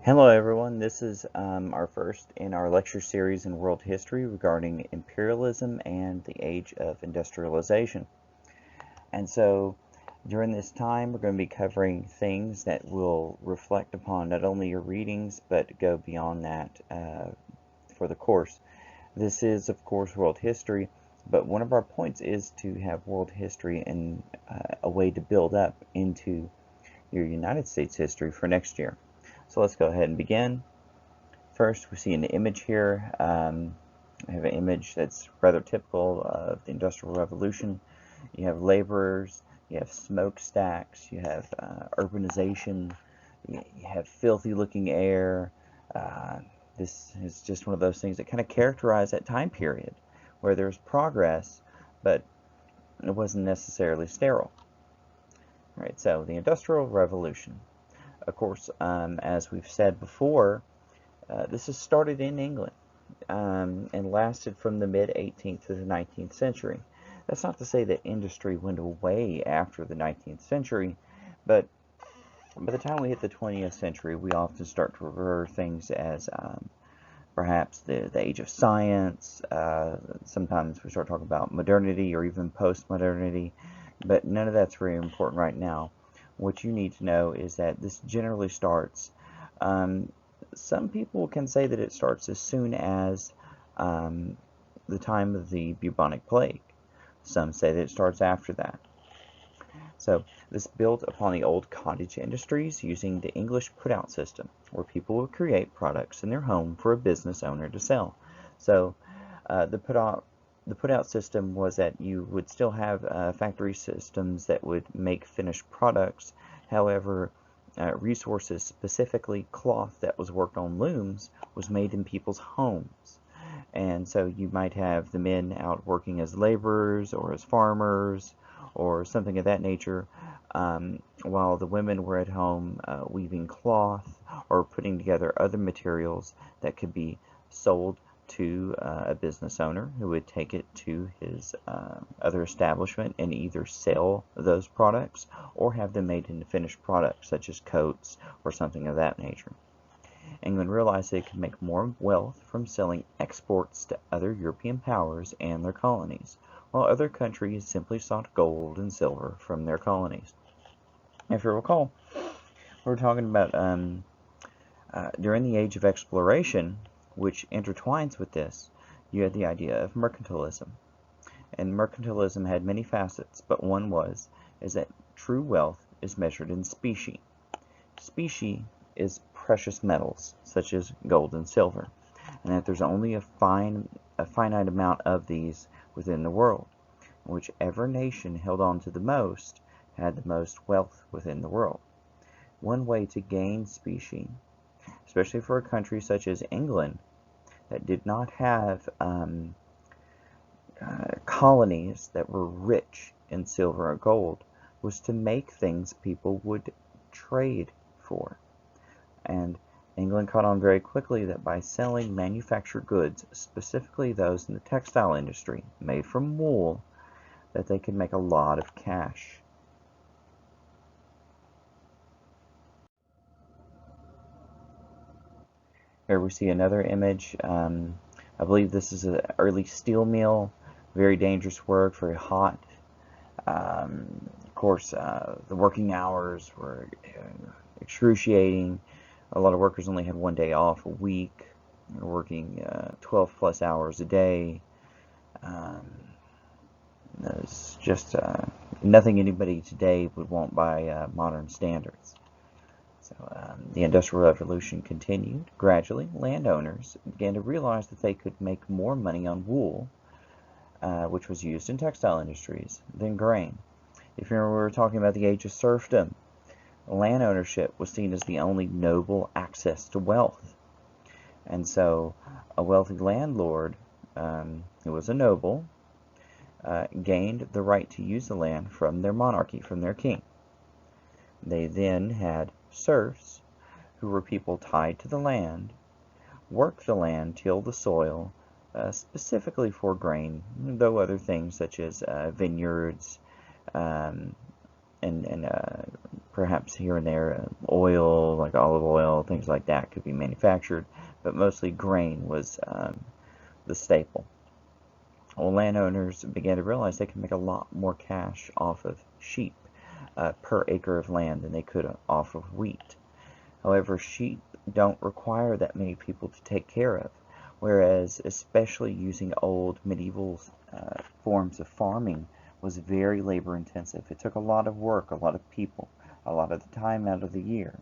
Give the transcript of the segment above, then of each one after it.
Hello everyone, this is our first in our lecture series in world history regarding imperialism and the age of industrialization. And so during this time we're going to be covering things that will reflect upon not only your readings but go beyond that for the course. This is of course world history, but one of our points is to have world history and a way to build up into your United States history for next year. So let's go ahead and begin. First, we see an image here. I have an image that's rather typical of the Industrial Revolution. You have laborers, you have smokestacks, you have urbanization, you have filthy looking air. This is just one of those things that kind of characterize that time period where there's progress, but it wasn't necessarily sterile. All right, so the Industrial Revolution. Of course, as we've said before, this has started in England and lasted from the mid-18th to the 19th century. That's not to say that industry went away after the 19th century, but by the time we hit the 20th century, we often start to refer things as perhaps the age of science. Sometimes we start talking about modernity or even post-modernity, but none of that's very important right now. What you need to know is that this generally starts, some people can say that it starts as soon as the time of the bubonic plague. Some say that it starts after that. So this built upon the old cottage industries using the English put-out system, where people would create products in their home for a business owner to sell. So the put-out system was that you would still have factory systems that would make finished products. However, resources, specifically cloth that was worked on looms, was made in people's homes. And so you might have the men out working as laborers or as farmers or something of that nature, while the women were at home weaving cloth or putting together other materials that could be sold to a business owner who would take it to his other establishment and either sell those products or have them made into finished products such as coats or something of that nature. England realized they could make more wealth from selling exports to other European powers and their colonies, while other countries simply sought gold and silver from their colonies. If you recall, we're talking about during the age of exploration, which intertwines with this, you had the idea of mercantilism. And mercantilism had many facets, but one is that true wealth is measured in specie. Specie is precious metals, such as gold and silver, and that there's only a finite amount of these within the world. Whichever nation held on to the most had the most wealth within the world. One way to gain specie, especially for a country such as England that did not have colonies that were rich in silver or gold, was to make things people would trade for. And England caught on very quickly that by selling manufactured goods, specifically those in the textile industry made from wool, that they could make a lot of cash. Here we see another image. I believe this is an early steel mill. Very dangerous work, very hot. Of course, the working hours were excruciating. A lot of workers only had one day off a week. They were working 12 plus hours a day. It's just nothing anybody today would want by modern standards. So the Industrial Revolution continued. Gradually, landowners began to realize that they could make more money on wool, which was used in textile industries, than grain. If you remember, we were talking about the age of serfdom. Land ownership was seen as the only noble access to wealth. And so a wealthy landlord, who was a noble, gained the right to use the land from their monarchy, from their king. They then had serfs, who were people tied to the land, work the land, till the soil, specifically for grain, though other things such as vineyards and and perhaps here and there oil, like olive oil, things like that could be manufactured, but mostly grain was the staple. Well, landowners began to realize they could make a lot more cash off of sheep per acre of land than they could off of wheat. However, sheep don't require that many people to take care of, whereas especially using old medieval forms of farming was very labor intensive. It took a lot of work, a lot of people, a lot of the time out of the year.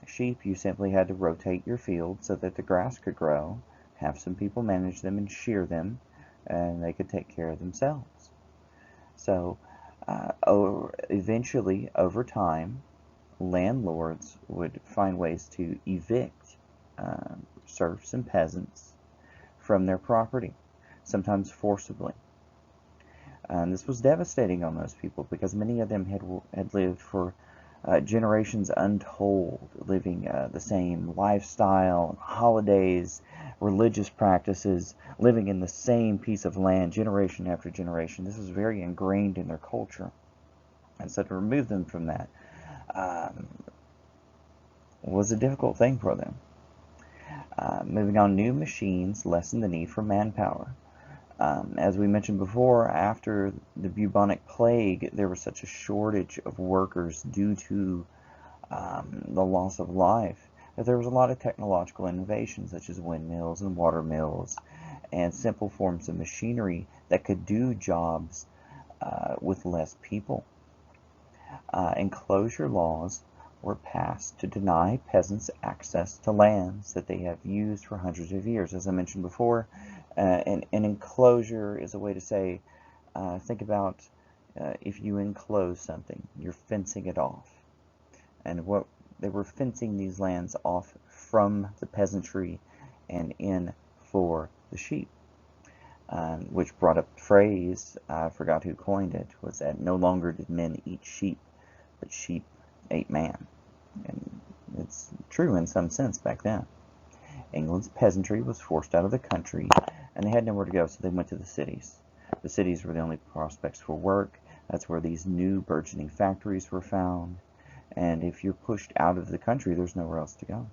Sheep, you simply had to rotate your field so that the grass could grow, have some people manage them and shear them, and they could take care of themselves. So eventually, over time, landlords would find ways to evict serfs and peasants from their property, sometimes forcibly. And this was devastating on those people because many of them had lived for generations untold, living the same lifestyle, holidays, religious practices, living in the same piece of land generation after generation. This was very ingrained in their culture. And so to remove them from that was a difficult thing for them. Moving on, new machines lessened the need for manpower. As we mentioned before, after the bubonic plague, there was such a shortage of workers due to the loss of life that there was a lot of technological innovations such as windmills and water mills and simple forms of machinery that could do jobs with less people. Enclosure laws were passed to deny peasants access to lands that they have used for hundreds of years. As I mentioned before, an enclosure is a way to say, think about if you enclose something, you're fencing it off. And what they were fencing these lands off from the peasantry and in for the sheep. Which brought up the phrase, I forgot who coined it, was that no longer did men eat sheep, but sheep ate man. And it's true in some sense back then. England's peasantry was forced out of the country, and they had nowhere to go, so they went to the cities. The cities were the only prospects for work. That's where these new burgeoning factories were found. And if you're pushed out of the country, there's nowhere else to go.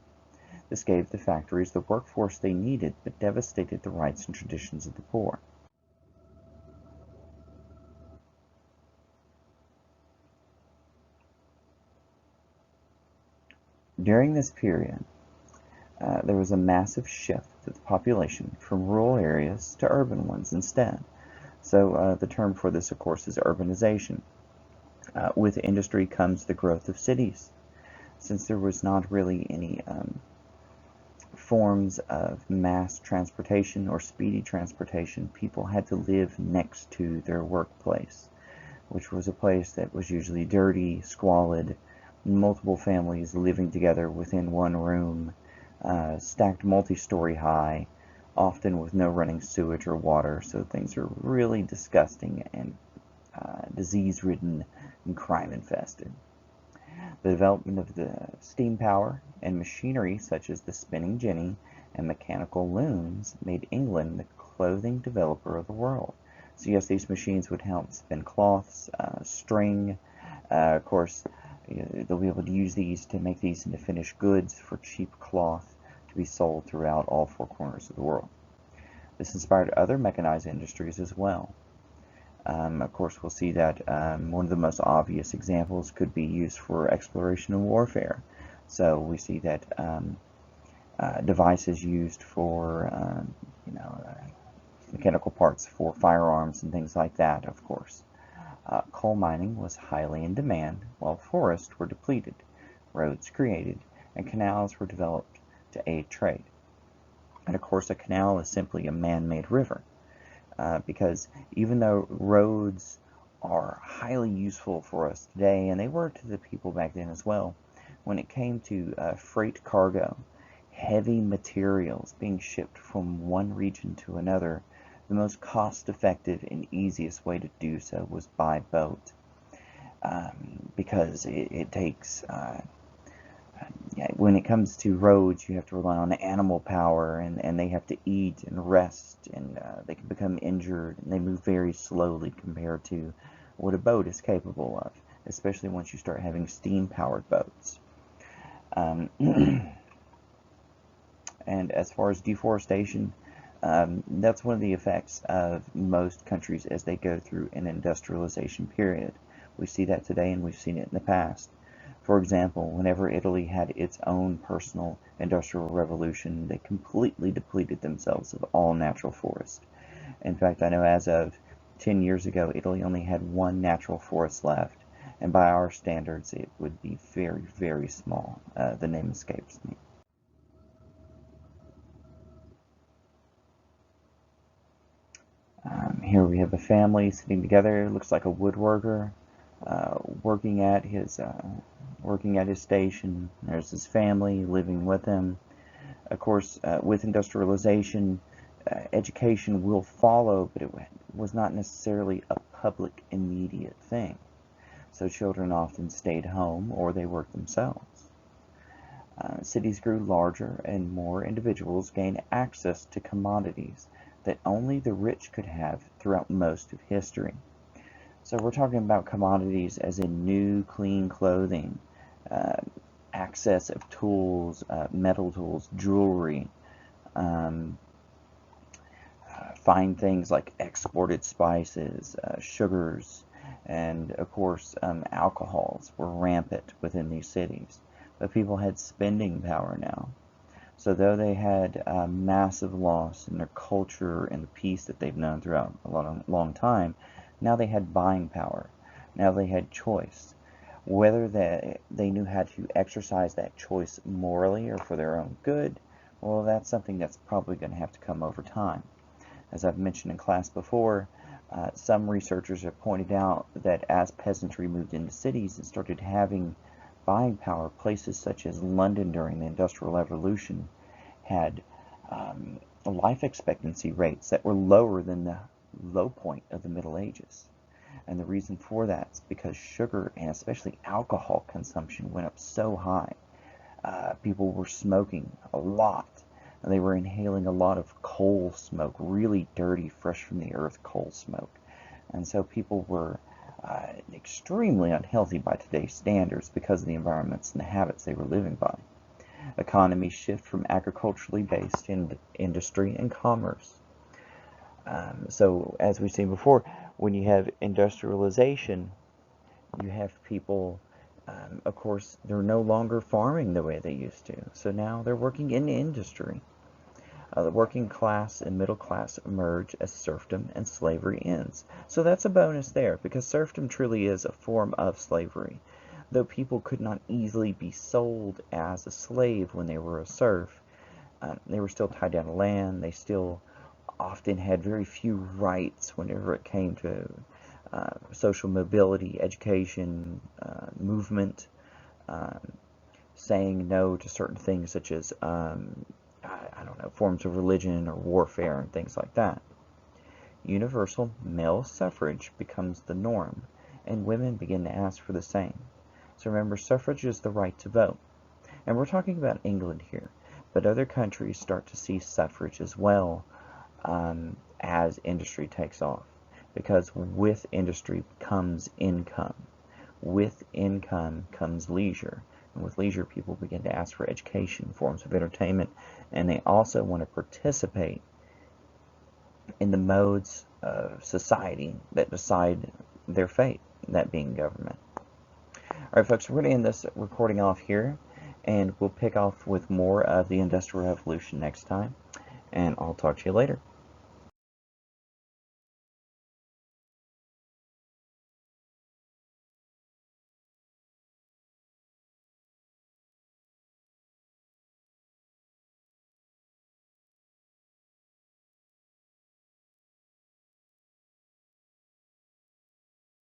This gave the factories the workforce they needed, but devastated the rights and traditions of the poor. During this period, there was a massive shift of the population from rural areas to urban ones instead. So the term for this, of course, is urbanization. With industry comes the growth of cities. Since there was not really any forms of mass transportation or speedy transportation, people had to live next to their workplace, which was a place that was usually dirty, squalid, multiple families living together within one room, stacked multi-story high, often with no running sewage or water, so things are really disgusting and disease-ridden and crime-infested. The development of the steam power and machinery such as the spinning jenny and mechanical looms made England the clothing developer of the world. So yes, these machines would help spin cloths, string, of course, they'll be able to use these to make these into finished goods for cheap cloth to be sold throughout all four corners of the world. This inspired other mechanized industries as well. Of course, we'll see that one of the most obvious examples could be used for exploration and warfare. So we see that devices used for, mechanical parts for firearms and things like that, of course. Coal mining was highly in demand, while forests were depleted, roads created, and canals were developed to aid trade. And of course, a canal is simply a man-made river. Because even though roads are highly useful for us today, and they were to the people back then as well, when it came to freight cargo, heavy materials being shipped from one region to another, the most cost-effective and easiest way to do so was by boat, because it takes when it comes to roads, you have to rely on animal power, and they have to eat and rest, and they can become injured, and they move very slowly compared to what a boat is capable of, especially once you start having steam-powered boats. And as far as deforestation, that's one of the effects of most countries as they go through an industrialization period. We see that today, and we've seen it in the past. For example, whenever Italy had its own personal industrial revolution, they completely depleted themselves of all natural forest. In fact, I know as of 10 years ago, Italy only had one natural forest left, and by our standards, it would be very, very small. The name escapes me. Here we have a family sitting together. Looks like a woodworker working at his station. There's his family living with him. Of course, with industrialization, education will follow, but it was not necessarily a public immediate thing. So children often stayed home or they worked themselves. Cities grew larger and more individuals gained access to commodities that only the rich could have throughout most of history. So we're talking about commodities as in new, clean clothing, access of tools, metal tools, jewelry, fine things like exported spices, sugars, and of course alcohols were rampant within these cities. But people had spending power now. So though they had massive loss in their culture and the peace that they've known throughout a long time, now they had buying power. Now they had choice. Whether they knew how to exercise that choice morally or for their own good, well, that's something that's probably going to have to come over time. As I've mentioned in class before, some researchers have pointed out that as peasantry moved into cities and started having buying power, places such as London during the Industrial Revolution had life expectancy rates that were lower than the low point of the Middle Ages. And the reason for that is because sugar and especially alcohol consumption went up so high. People were smoking a lot. And they were inhaling a lot of coal smoke, really dirty, fresh from the earth coal smoke. And so people were extremely unhealthy by today's standards because of the environments and the habits they were living by. Economies shift from agriculturally based industry and commerce. So as we've seen before, when you have industrialization, you have people, of course, they're no longer farming the way they used to. So now they're working in industry. The working class and middle class emerge as serfdom and slavery ends. So that's a bonus there, because serfdom truly is a form of slavery. Though people could not easily be sold as a slave when they were a serf, they were still tied down to land. They still often had very few rights whenever it came to social mobility, education, movement, saying no to certain things such as I don't know, forms of religion or warfare and things like that. Universal male suffrage becomes the norm, and women begin to ask for the same. So remember, suffrage is the right to vote. And we're talking about England here, but other countries start to see suffrage as well as industry takes off. Because with industry comes income. With income comes leisure. And with leisure, people begin to ask for education, forms of entertainment, and they also want to participate in the modes of society that decide their fate, that being government. All right, folks, we're going to end this recording off here, and we'll pick off with more of the Industrial Revolution next time, and I'll talk to you later.